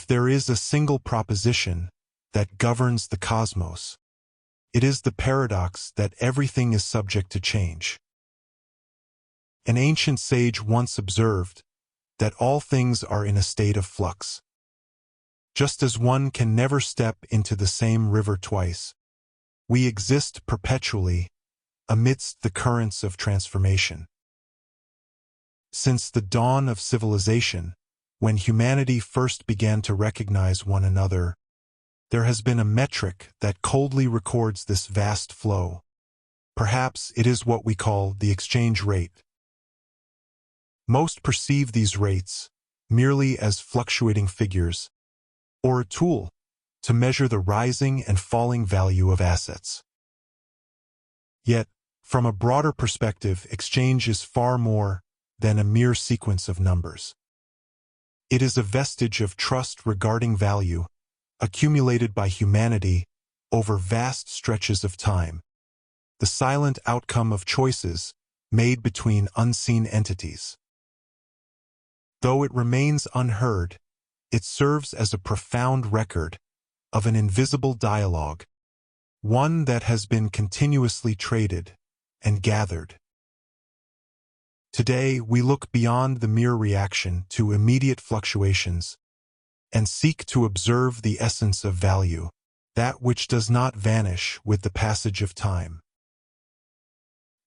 If there is a single proposition that governs the cosmos, it is the paradox that everything is subject to change. An ancient sage once observed that all things are in a state of flux. Just as one can never step into the same river twice, we exist perpetually amidst the currents of transformation. Since the dawn of civilization, when humanity first began to recognize one another, there has been a metric that coldly records this vast flow. Perhaps it is what we call the exchange rate. Most perceive these rates merely as fluctuating figures, or a tool to measure the rising and falling value of assets. Yet, from a broader perspective, exchange is far more than a mere sequence of numbers. It is a vestige of trust regarding value, accumulated by humanity over vast stretches of time, the silent outcome of choices made between unseen entities. Though it remains unheard, it serves as a profound record of an invisible dialogue, one that has been continuously traded and gathered. Today, we look beyond the mere reaction to immediate fluctuations and seek to observe the essence of value, that which does not vanish with the passage of time.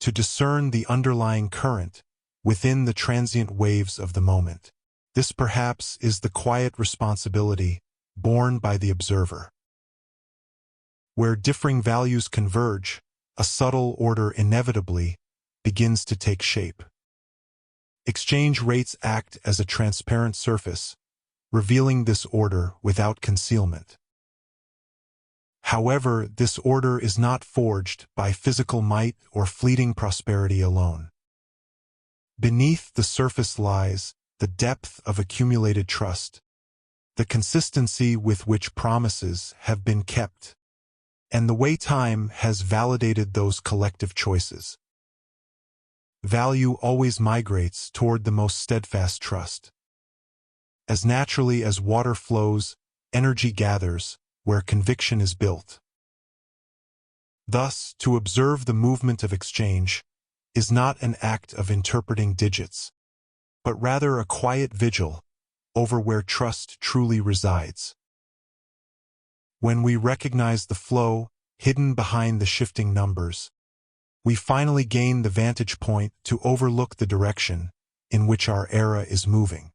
To discern the underlying current within the transient waves of the moment. This perhaps is the quiet responsibility borne by the observer. Where differing values converge, a subtle order inevitably begins to take shape. Exchange rates act as a transparent surface, revealing this order without concealment. However, this order is not forged by physical might or fleeting prosperity alone. Beneath the surface lies the depth of accumulated trust, the consistency with which promises have been kept, and the way time has validated those collective choices. Value always migrates toward the most steadfast trust. As naturally as water flows, energy gathers where conviction is built. Thus, to observe the movement of exchange is not an act of interpreting digits, but rather a quiet vigil over where trust truly resides. When we recognize the flow hidden behind the shifting numbers, we finally gain the vantage point to overlook the direction in which our era is moving.